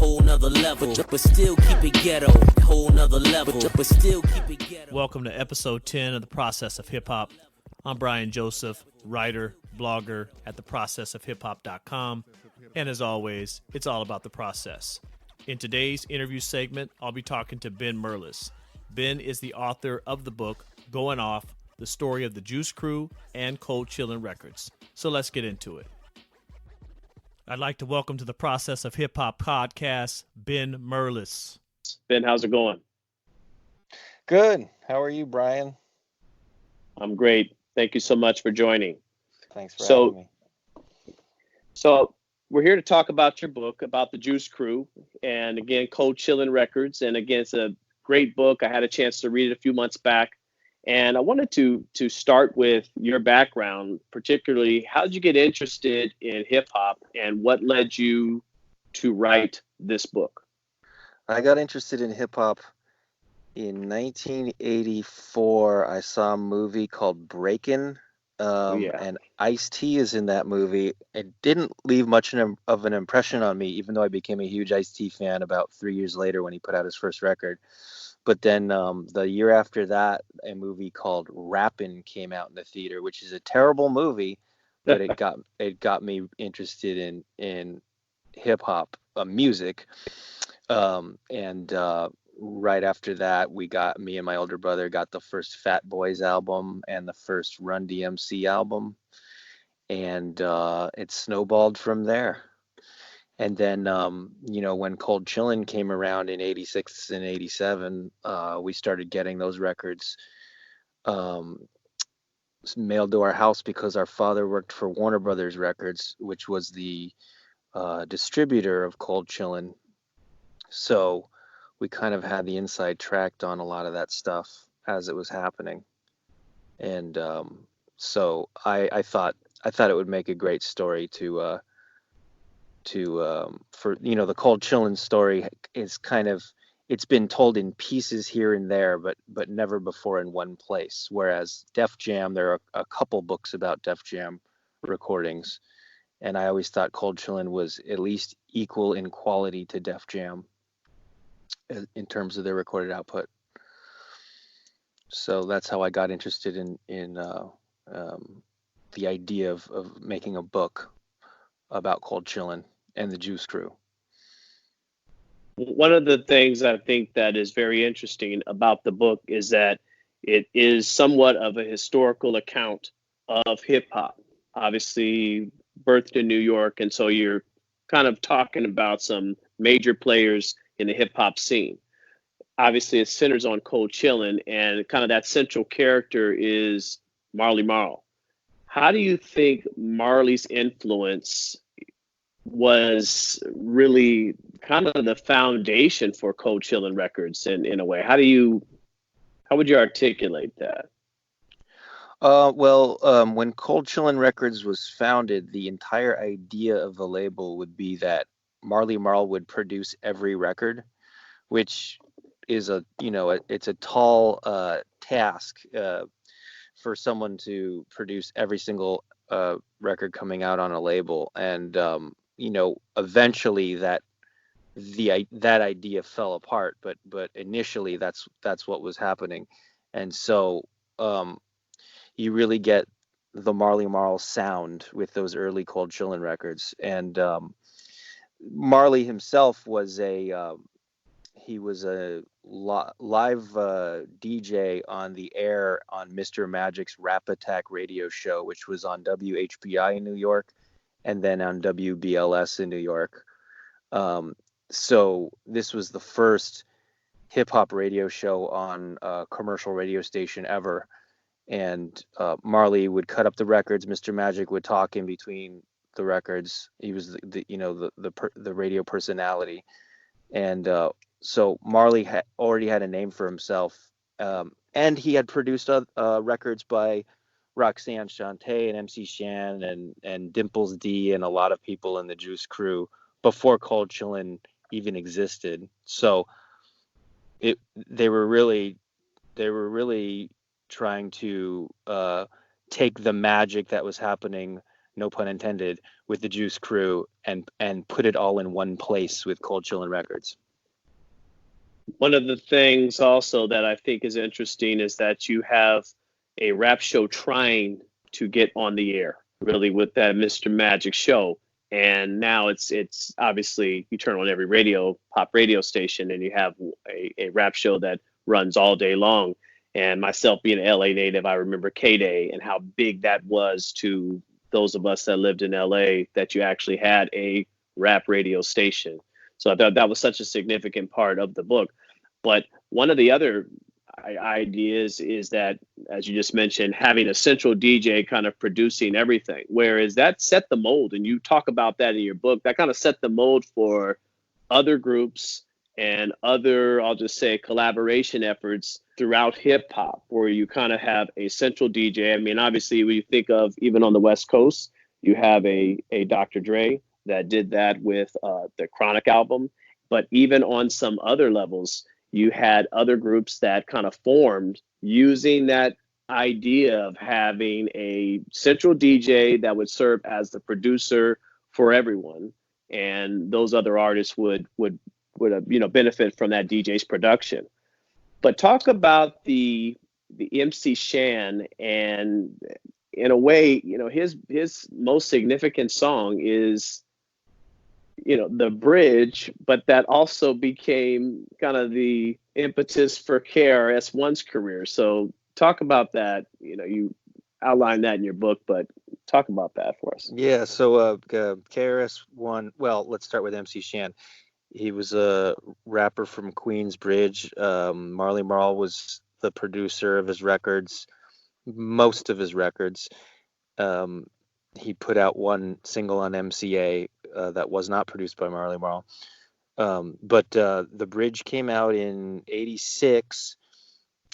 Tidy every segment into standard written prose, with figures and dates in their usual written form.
whole nother level, but still keep it ghetto. Whole nother level, but still keep it ghetto. Welcome to episode 10 of The Process of Hip Hop. I'm Brian Joseph, writer, blogger at theprocessofhiphop.com. And as always, it's all about the process. In today's interview segment, I'll be talking to Ben Merlis. Ben is the author of the book, Goin Off, the story of the Juice Crew and Cold Chillin Records. So let's get into it. I'd like to welcome to the Process of Hip Hop podcast, Ben Merlis. Ben, how's it going? Good. How are you, Brian? I'm great. Thank you so much for joining. Thanks for having me. So we're here to talk about your book, about the Juice Crew, and again, Cold Chillin Records. And again, it's a great book. I had a chance to read it a few months back. And I wanted to start with your background, particularly how did you get interested in hip hop and what led you to write this book? I got interested in hip hop in 1984. I saw a movie called Breakin', and Ice-T is in that movie. It didn't leave much of an impression on me, even though I became a huge Ice-T fan about 3 years later when he put out his first record. But then the year after that, a movie called Rappin' came out in the theater, which is a terrible movie, but it got me interested in hip hop music. And right after that, me and my older brother got the first Fat Boys album and the first Run DMC album, and it snowballed from there. And then, when Cold Chillin came around in 86 and 87, we started getting those records mailed to our house because our father worked for Warner Brothers Records, which was the distributor of Cold Chillin. So we kind of had the inside track on a lot of that stuff as it was happening. And so I thought it would make a great story for the Cold Chillin story is it's been told in pieces here and there, but never before in one place. Whereas Def Jam, there are a couple books about Def Jam recordings, and I always thought Cold Chillin was at least equal in quality to Def Jam in terms of their recorded output. So that's how I got interested in the idea of making a book about Cold Chillin and the Juice Crew. One of the things I think that is very interesting about the book is that it is somewhat of a historical account of hip hop. Obviously, birthed in New York, and so you're kind of talking about some major players in the hip hop scene. Obviously, it centers on Cold Chillin, and kind of that central character is Marley Marl. How do you think Marley's influence was really kind of the foundation for Cold Chillin Records in a way? How would you articulate that? When Cold Chillin Records was founded, the entire idea of the label would be that Marley Marl would produce every record, which is it's a tall task for someone to produce every single record coming out on a label. And eventually that idea fell apart, but initially that's what was happening. And so you really get the Marley Marl sound with those early Cold Chillin records. And Marley himself was a live DJ on the air on Mr. Magic's Rap Attack radio show, which was on WHBI in New York and then on WBLS in New York. So this was the first hip hop radio show on a commercial radio station ever. And Marley would cut up the records. Mr. Magic would talk in between the records. He was the radio personality. And so Marley already had a name for himself. And he had produced records by Roxanne Shante and MC Shan and Dimples D and a lot of people in the Juice Crew before Cold Chillin even existed. So they were really trying to take the magic that was happening no pun intended, with the Juice Crew and put it all in one place with Cold Chillin' Records. One of the things also that I think is interesting is that you have a rap show trying to get on the air, really, with that Mr. Magic show. And now it's obviously you turn on every pop radio station, and you have a rap show that runs all day long. And myself being an LA native, I remember K-Day and how big that was to those of us that lived in LA, that you actually had a rap radio station. So I thought that was such a significant part of the book. But one of the other ideas is that, as you just mentioned, having a central DJ kind of producing everything, whereas that set the mold, and you talk about that in your book, that kind of set the mold for other groups and other, I'll just say, collaboration efforts throughout hip hop, where you kind of have a central DJ. I mean, obviously, when you think of even on the West Coast, you have a Dr. Dre that did that with the Chronic album. But even on some other levels, you had other groups that kind of formed using that idea of having a central DJ that would serve as the producer for everyone. And those other artists would benefit from that DJ's production. But talk about the MC Shan, and in a way, his most significant song is, The Bridge, but that also became kind of the impetus for KRS-One's career. So talk about that. You outline that in your book, but talk about that for us. Yeah, so KRS-One, well, let's start with MC Shan. He was a rapper from Queensbridge. Marley Marl was the producer of his records, most of his records. He put out one single on MCA that was not produced by Marley Marl. But The Bridge came out in '86,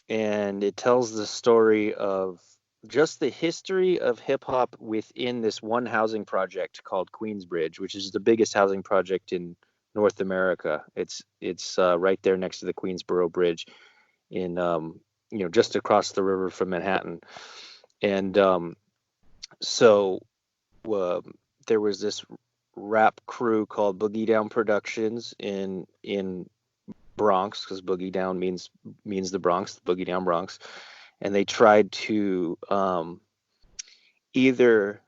and it tells the story of just the history of hip hop within this one housing project called Queensbridge, which is the biggest housing project in North America. It's right there next to the Queensboro Bridge, in just across the river from Manhattan. And so there was this rap crew called Boogie Down Productions in Bronx, because Boogie Down means the Bronx, the Boogie Down Bronx, and they tried to either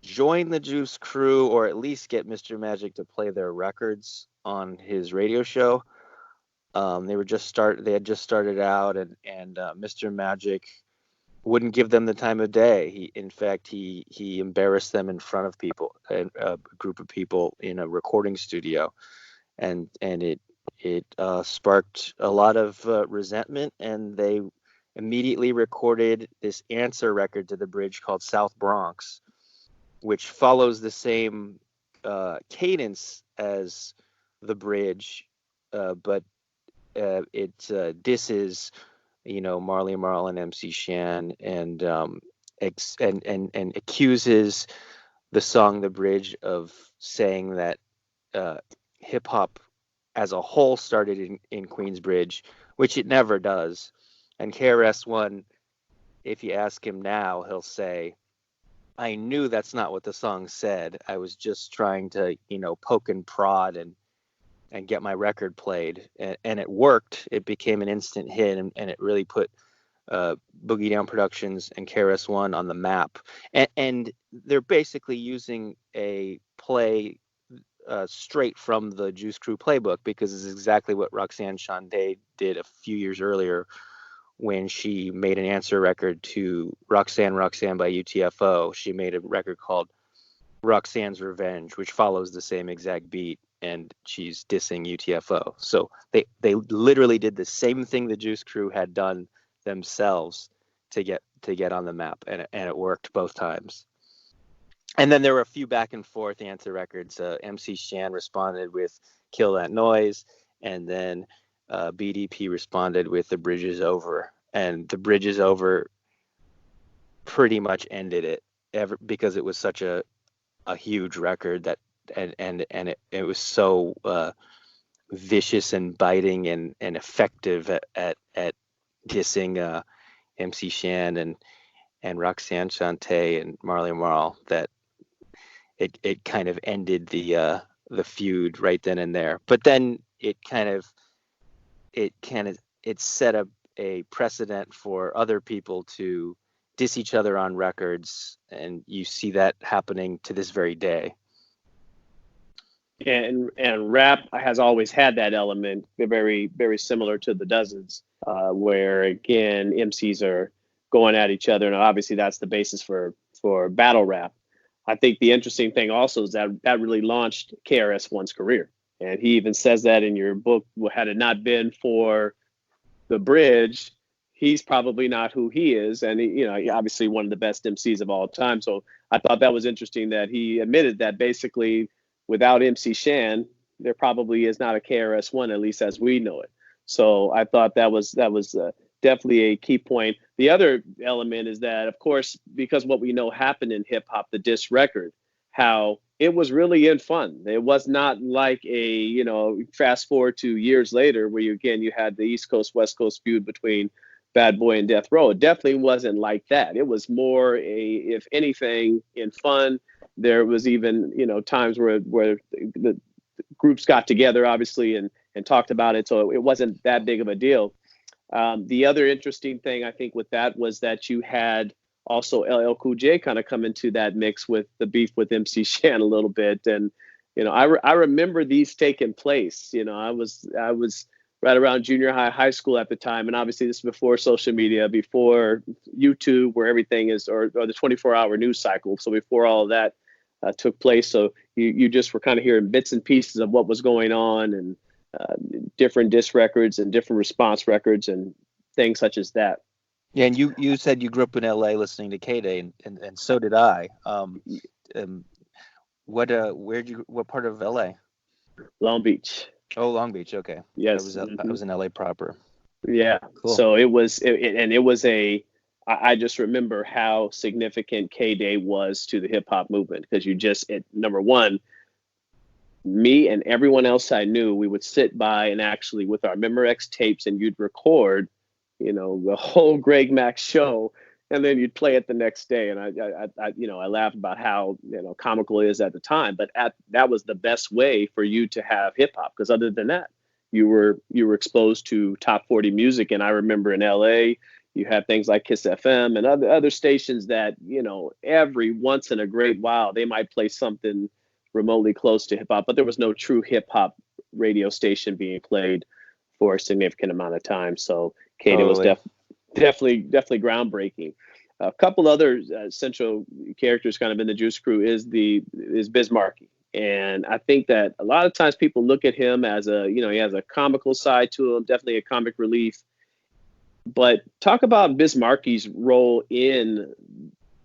join the Juice Crew or at least get Mr. Magic to play their records on his radio show. They had just started out, and Mr. Magic wouldn't give them the time of day. He embarrassed them in front of people, a group of people in a recording studio, and it sparked a lot of resentment, and they immediately recorded this answer record to The Bridge called South Bronx, which follows the same cadence as The Bridge, but it disses Marley Marl and MC Shan, and accuses the song The Bridge of saying that hip hop as a whole started in Queensbridge, which it never does. And KRS-One, if you ask him now, he'll say, I knew that's not what the song said. I was just trying to, poke and prod and get my record played. And it worked. It became an instant hit, and it really put Boogie Down Productions and KRS-One on the map. And they're basically using a play straight from the Juice Crew playbook, because it's exactly what Roxanne Shante did a few years earlier when she made an answer record to Roxanne by UTFO. She made a record called Roxanne's Revenge, which follows the same exact beat, and she's dissing UTFO. So they literally did the same thing the Juice Crew had done themselves to get on the map, and it worked both times. And then there were a few back and forth answer records. MC Shan responded with Kill That Noise, and then BDP responded with The Bridge Is Over. And The Bridge Is Over pretty much ended it, because it was such a huge record that and it was so vicious and biting and effective at dissing MC Shan and Roxanne Shante and Marley Marl, that it kind of ended the feud right then and there. But then it set up a precedent for other people to diss each other on records, and you see that happening to this very day. And rap has always had that element, very, very similar to the Dozens, where again MCs are going at each other, and obviously that's the basis for battle rap. I think the interesting thing also is that really launched KRS-One's career, and he even says that in your book. Had it not been for the bridge, he's probably not who he is, and obviously one of the best MCs of all time. So I thought that was interesting that he admitted that basically, without MC Shan, there probably is not a KRS-One, at least as we know it. So I thought that was definitely a key point. The other element is that, of course, because what we know happened in hip hop, the diss record, how it was really in fun. It was not like fast forward to years later where you had the East Coast, West Coast feud between Bad Boy and Death Row. It definitely wasn't like that. It was more if anything, in fun. There was even, times where the groups got together, obviously, and talked about it. So it wasn't that big of a deal. The other interesting thing, I think, with that was that you had also LL Cool J kind of come into that mix with the beef with MC Shan a little bit. And, I remember these taking place. I was right around junior high school at the time. And obviously this is before social media, before YouTube, where everything is, or the 24-hour news cycle. So before all of that took place. So you just were kind of hearing bits and pieces of what was going on, and different diss records and different response records and things such as that. Yeah, and you said you grew up in LA listening to K-Day, and so did I. What part of LA? Long Beach. Oh, Long Beach. Okay. Yes. I was in LA proper. Yeah. Cool. So I just remember how significant K-Day was to the hip hop movement, because number one, me and everyone else I knew, we would sit by and actually with our Memorex tapes, and you'd record, the whole Greg Mack show, and then you'd play it the next day. And I laughed about how, comical it is at the time, but that was the best way for you to have hip hop, because other than that, you were exposed to top 40 music. And I remember in LA, you had things like Kiss FM and other stations that, every once in a great while, they might play something remotely close to hip hop, but there was no true hip hop radio station being played for a significant amount of time. So K-Day was definitely groundbreaking. A couple other central characters kind of in the Juice Crew is Biz Markie. And I think that a lot of times people look at him as he has a comical side to him, definitely a comic relief. But talk about Biz Markie's role in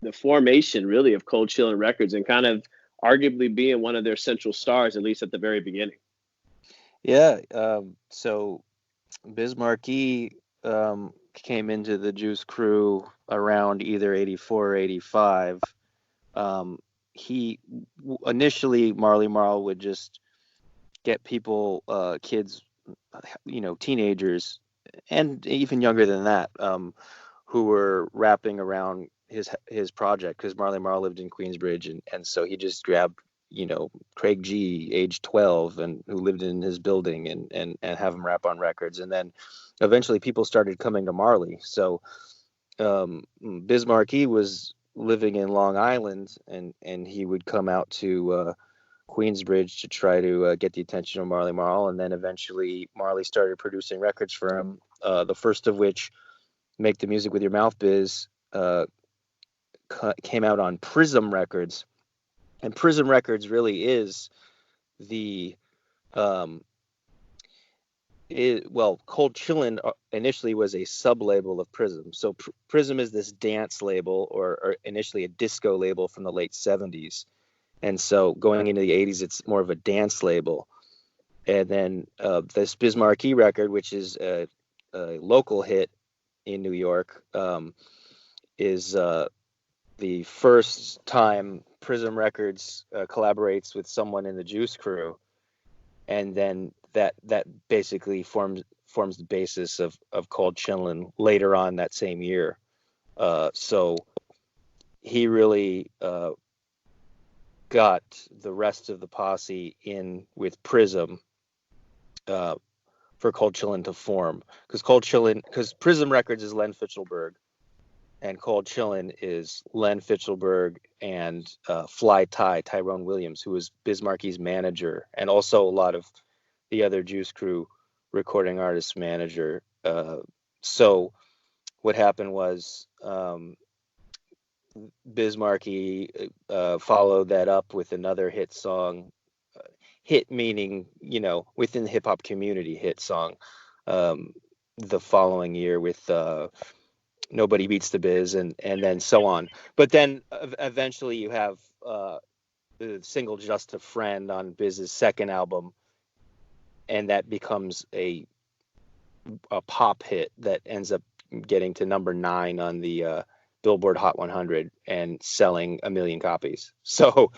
the formation, really, of Cold Chillin Records, and kind of arguably being one of their central stars, at least at the very beginning. Yeah. So Biz Markie came into the Juice Crew around either 84 or 85. He initially, Marley Marl would just get people, kids, teenagers, and even younger than that, who were rapping around his project, because Marley Marl lived in Queensbridge, and so he just grabbed Craig G, age 12, and who lived in his building, and have him rap on records. And then eventually people started coming to Marley. So Biz Markie was living in Long Island, and he would come out to Queensbridge to try to get the attention of Marley Marl. And then eventually Marley started producing records for him, the first of which, Make the Music with Your Mouth Biz, came out on Prism Records. And Prism Records really is Cold Chillin initially was a sub-label of Prism. So Prism is this dance label, or initially a disco label from the late 70s. And so going into the 80s, it's more of a dance label. And then this Biz Markie record, which is a local hit in New York, is the first time Prism Records collaborates with someone in the Juice Crew, and then that basically forms the basis of Cold Chillin later on that same year. So he really got the rest of the posse in with Prism for Cold Chillin to form, because Prism Records is Len Fitzgerald, and Cold Chillin is Len Fitzgerald and Tyrone Williams, who was Biz Markie's manager, and also a lot of the other Juice Crew recording artists' manager. So what happened was Biz Markie followed that up with another hit song, hit meaning, within the hip hop community hit song, the following year with Nobody Beats the Biz, and then so on. But then eventually you have the single Just a Friend on Biz's second album, and that becomes a pop hit that ends up getting to number 9 on the Billboard Hot 100 and selling 1 million copies. So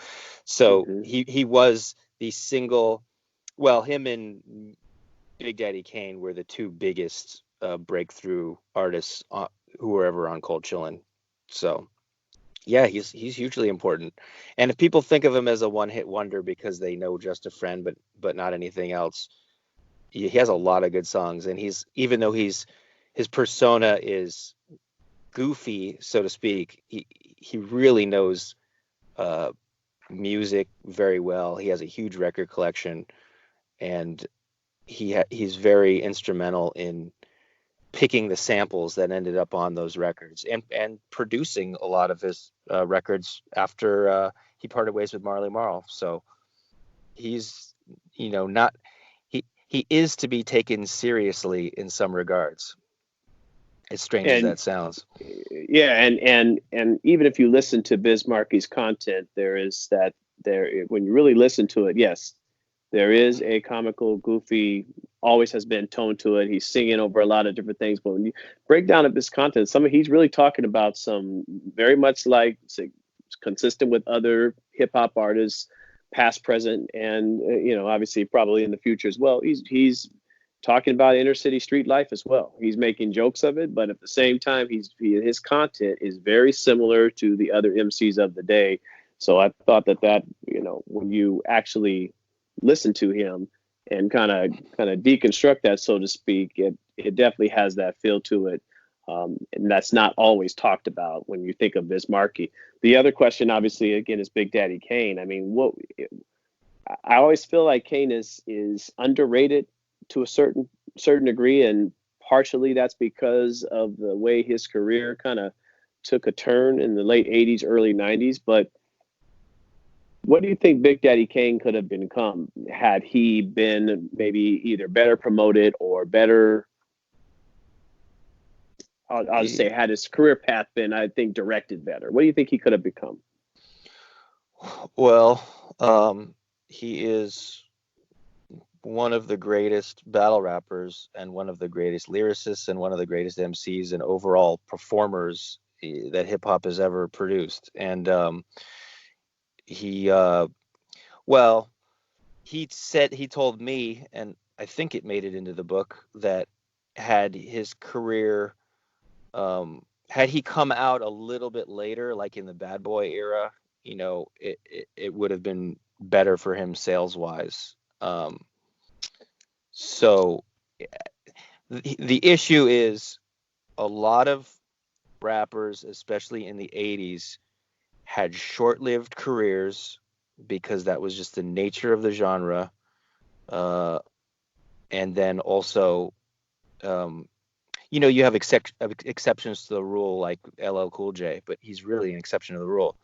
he was the single. Well, him and Big Daddy Kane were the two biggest breakthrough artists who were ever on Cold Chillin'. So yeah, he's hugely important. And if people think of him as a one-hit wonder because they know Just a Friend, but not anything else, he has a lot of good songs. And even though his persona is goofy, so to speak, he really knows music very well. He has a huge record collection, and he's very instrumental in picking the samples that ended up on those records, and producing a lot of his records after he parted ways with Marley Marl. So he's not he is to be taken seriously in some regards, as strange as that sounds. Yeah, and even if you listen to Biz Markie's content, when you really listen to it, yes, there is a comical, goofy, always has been tone to it. He's singing over a lot of different things, but when you break down his content, he's really talking about some very much like consistent with other hip hop artists, past, present, and obviously probably in the future as well. He's talking about inner city street life as well. He's making jokes of it, but at the same time, his content is very similar to the other MCs of the day. So I thought that when you actually listen to him and kind of deconstruct that, so to speak, it definitely has that feel to it. And that's not always talked about when you think of Biz Markie. The other question, obviously, again, is Big Daddy Kane. I mean, I always feel like Kane is underrated to a certain degree, and partially that's because of the way his career kind of took a turn in the late 80s, early 90s. But what do you think Big Daddy Kane could have become had he been maybe either better promoted or better, I'll just say, had his career path been, I think, directed better? What do you think he could have become? Well, he is one of the greatest battle rappers, and one of the greatest lyricists, and one of the greatest MCs and overall performers that hip hop has ever produced. And he told me, and I think it made it into the book, that had his career, had he come out a little bit later, like in the Bad Boy era, it would have been better for him sales wise. So the issue is, a lot of rappers, especially in the 80s, had short-lived careers because that was just the nature of the genre. And then also, you have exceptions to the rule, like LL Cool J, but he's really an exception to the rule.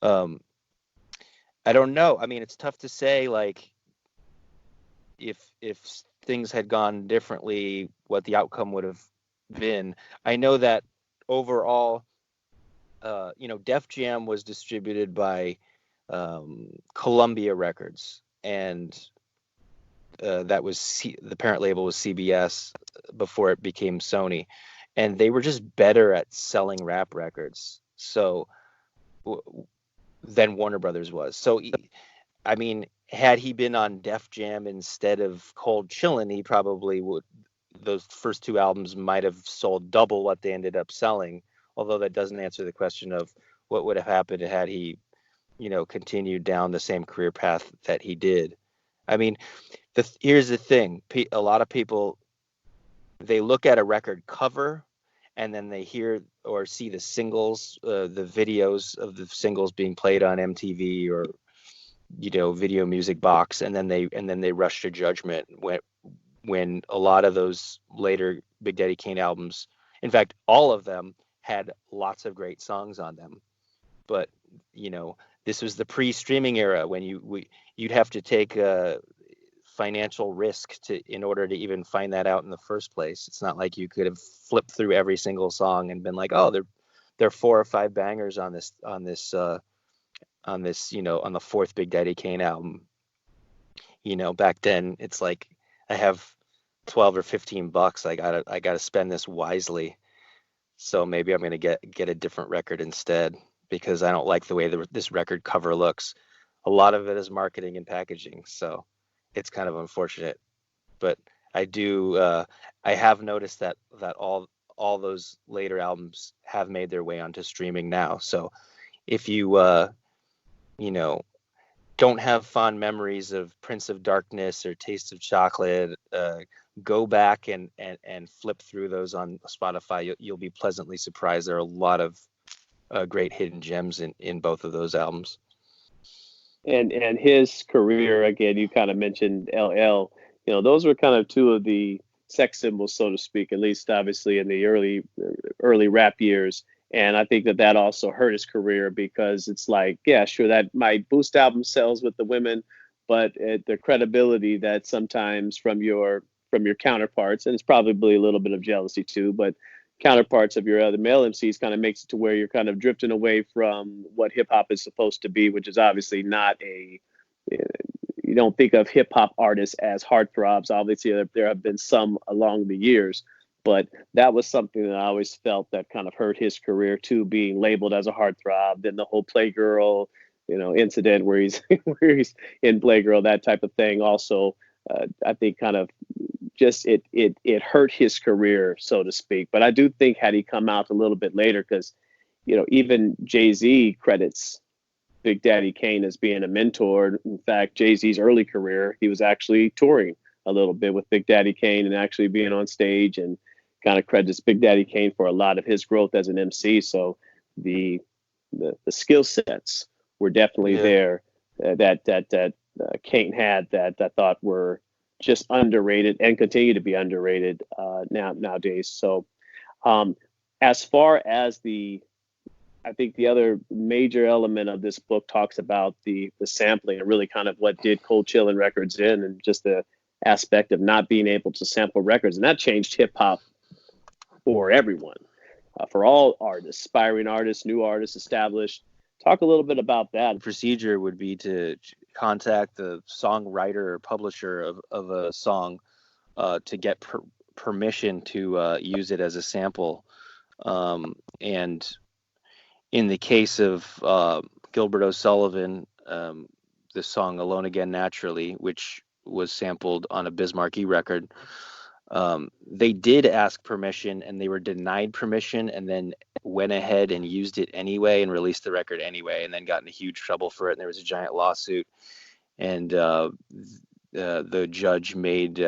I don't know. I mean, it's tough to say, like, if things had gone differently, what the outcome would have been. I know that overall, Def Jam was distributed by Columbia Records, and that was the parent label was CBS before it became Sony, and they were just better at selling rap records than Warner Brothers was. So, I mean, had he been on Def Jam instead of Cold Chillin', he probably would. Those first two albums might have sold double what they ended up selling. Although that doesn't answer the question of what would have happened had he continued down the same career path that he did. I mean, here's the thing. A lot of people, they look at a record cover and then they hear or see the singles, the videos of the singles being played on MTV or Video Music Box, and then they rush to judgment when a lot of those later Big Daddy Kane albums, in fact, all of them had lots of great songs on them. But this was the pre-streaming era when you'd have to take a financial risk in order to even find that out in the first place. It's not like you could have flipped through every single song and been like, oh, there are 4 or 5 bangers on the fourth Big Daddy Kane album. Back then it's like, I have $12 or $15. I gotta spend this wisely. So maybe I'm gonna get a different record instead, because I don't like the way this record cover looks. A lot of it is marketing and packaging, so it's kind of unfortunate. But I have noticed that all those later albums have made their way onto streaming now. So if you don't have fond memories of Prince of Darkness or Taste of Chocolate, go back and flip through those on Spotify. You'll be pleasantly surprised. There are a lot of great hidden gems in both of those albums. And his career, again, you kind of mentioned LL. Those were kind of 2 of the sex symbols, so to speak, at least obviously in the early rap years. And I think that also hurt his career, because it's like, yeah, sure, that might boost album sales with the women, but the credibility that sometimes from your counterparts, and it's probably a little bit of jealousy too, but counterparts of your other male MCs kind of makes it to where you're kind of drifting away from what hip hop is supposed to be, which is obviously not you don't think of hip hop artists as heartthrobs. Obviously, there have been some along the years, but that was something that I always felt that kind of hurt his career too, being labeled as a heartthrob. Then the whole Playgirl, incident where he's in Playgirl, that type of thing. Also, I think kind of just it hurt his career, so to speak. But I do think had he come out a little bit later, because even Jay-Z credits Big Daddy Kane as being a mentor. In fact, Jay-Z's early career, he was actually touring a little bit with Big Daddy Kane and actually being on stage, and kind of credits Big Daddy Kane for a lot of his growth as an MC. So the skill sets were definitely there that Kane had, that I thought were just underrated and continue to be underrated nowadays. So as far as I think the other major element of this book talks about the sampling, and really kind of what did Cold Chillin' Records in, and just the aspect of not being able to sample records. And that changed hip hop for everyone, for all artists, aspiring artists, new artists, established. Talk a little bit about that. The procedure would be to contact the songwriter or publisher of a song to get permission to use it as a sample. And in the case of Gilbert O'Sullivan, the song Alone Again Naturally, which was sampled on a Bismarcky record, they did ask permission and they were denied permission, and then went ahead and used it anyway and released the record anyway, and then got into huge trouble for it. And there was a giant lawsuit, and the judge made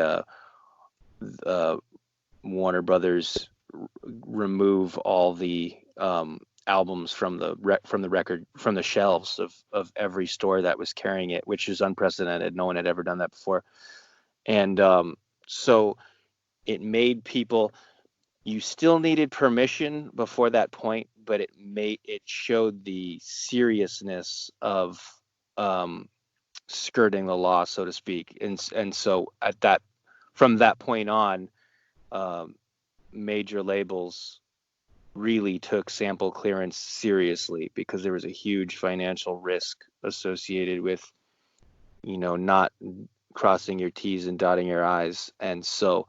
Warner Brothers remove all the albums from the shelves of every store that was carrying it, which is unprecedented. No one had ever done that before. And so it made people, you still needed permission before that point, but it showed the seriousness of skirting the law, so to speak. And so from that point on, major labels really took sample clearance seriously, because there was a huge financial risk associated with, not crossing your T's and dotting your I's. And so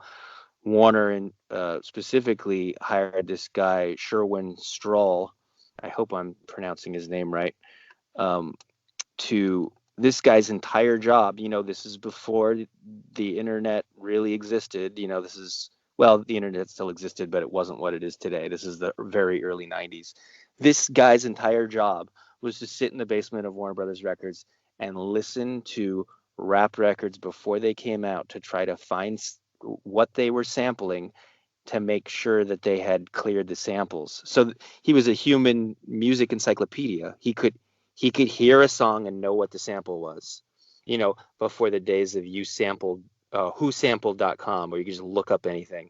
Warner and specifically hired this guy, Sherwin Stroll, I hope I'm pronouncing his name right, to this guy's entire job. This is before the internet really existed. The internet still existed, but it wasn't what it is today. This is the very early 90s. This guy's entire job was to sit in the basement of Warner Brothers Records and listen to rap records before they came out to try to find what they were sampling to make sure that they had cleared the samples. So he was a human music encyclopedia. He could hear a song and know what the sample was, before the days of whosampled.com, where you could just look up anything.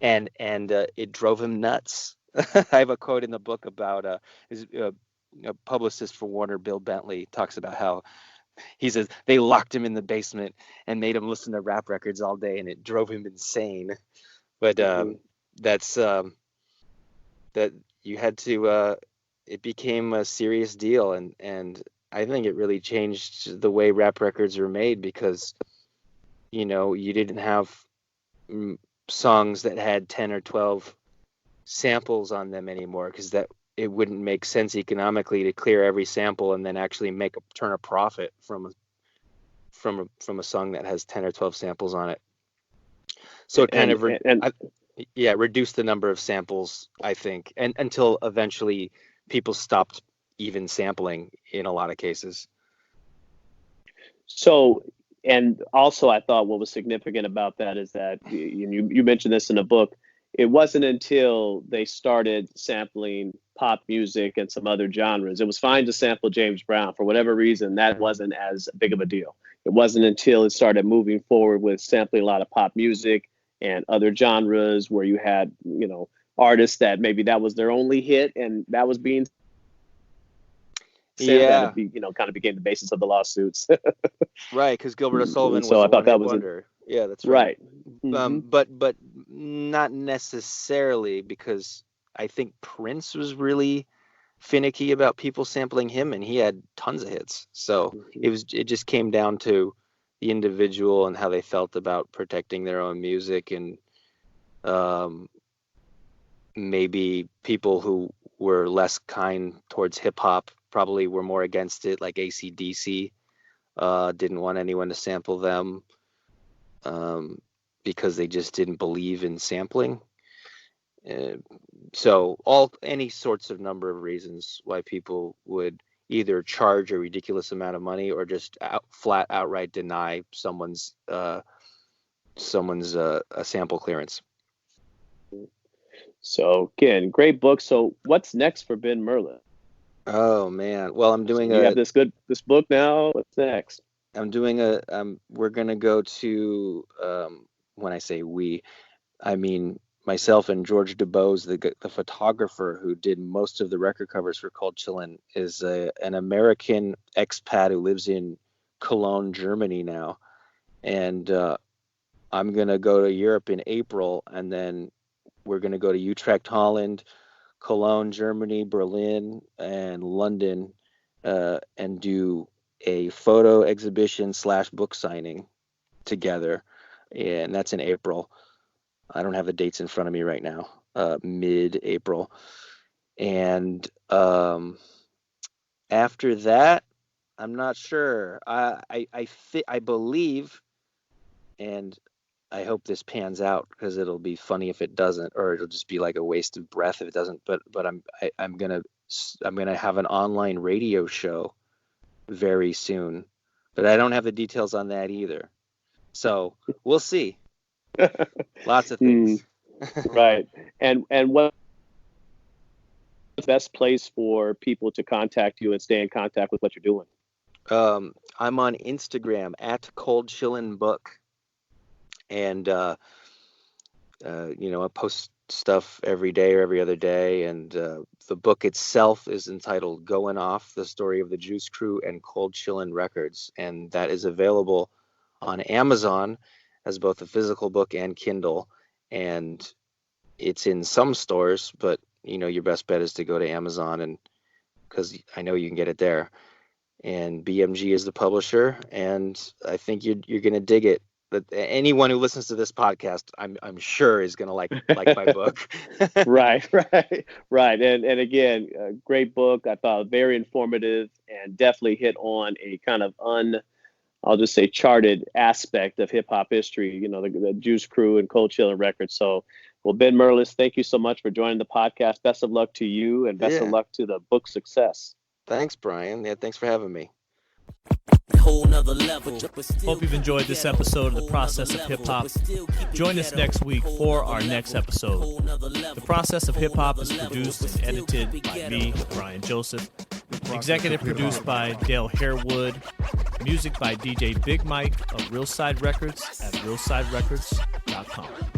And it drove him nuts. I have a quote in the book about a publicist for Warner, Bill Bentley, talks about how he says they locked him in the basement and made him listen to rap records all day, and it drove him insane. But that's that you had to. It became a serious deal, and I think it really changed the way rap records are made, because you didn't have songs that had 10 or 12 samples on them anymore, because that it wouldn't make sense economically to clear every sample and then actually turn a profit from a song that has 10 or 12 samples on it. So it kind of reduced the number of samples, I think, and until eventually people stopped even sampling in a lot of cases. So, and also I thought what was significant about that is that you mentioned this in the book. It wasn't until they started sampling pop music and some other genres. It was fine to sample James Brown. For whatever reason, that wasn't as big of a deal. It wasn't until it started moving forward with sampling a lot of pop music and other genres, where you had, artists that maybe that was their only hit and that was being said, that it kind of became the basis of the lawsuits. Right, because Gilbert O'Sullivan was I thought that was wonder. Yeah, that's right. But not necessarily, because I think Prince was really finicky about people sampling him, and he had tons of hits. So it just came down to the individual and how they felt about protecting their own music, and maybe people who were less kind towards hip hop probably were more against it, like AC/DC. Didn't want anyone to sample them because they just didn't believe in sampling. So any sorts of number of reasons why people would either charge a ridiculous amount of money or just outright deny someone's a sample clearance. So again, great book. So what's next for Ben Merlis? Oh man, well, I'm doing you have this book now. What's next? I'm doing we're gonna go to when I say we, I mean myself and George DuBose, the photographer who did most of the record covers for Cold Chillin, is an American expat who lives in Cologne, Germany now, and I'm gonna go to Europe in April, and then we're gonna go to Utrecht, Holland, Cologne, Germany, Berlin, and London, and do a photo exhibition / book signing together, and that's in April. I don't have the dates in front of me right now. Mid-April, and after that, I'm not sure. I believe, and I hope this pans out, because it'll be funny if it doesn't, or it'll just be like a waste of breath if it doesn't. But I'm gonna have an online radio show very soon, but I don't have the details on that either. So we'll see. Lots of things. Right. And what's the best place for people to contact you and stay in contact with what you're doing? I'm on Instagram at Cold Chillin Book, and I post stuff every day or every other day, and the book itself is entitled Goin Off, the Story of the Juice Crew and Cold Chillin Records, and that is available on Amazon as both a physical book and Kindle, and it's in some stores, but your best bet is to go to Amazon, and because I know you can get it there. And BMG is the publisher, and I think you're gonna dig it. But anyone who listens to this podcast, I'm sure is gonna like my book. Right. And again, a great book. I thought very informative and definitely hit on a kind of I'll just say charted aspect of hip hop history, the Juice Crew and Cold Chillin Records. So, well, Ben Merlis, thank you so much for joining the podcast. Best of luck to you, and best of luck to the book success. Thanks, Brian. Yeah, thanks for having me. Whole nother level. Hope you've enjoyed this episode of The Process of Hip Hop. Join us next week for our next episode. The Process of Hip Hop is produced and edited by me, Brian Joseph. Executive produced by Dale Harewood. Music by DJ Big Mike of Realside Records at realsiderecords.com.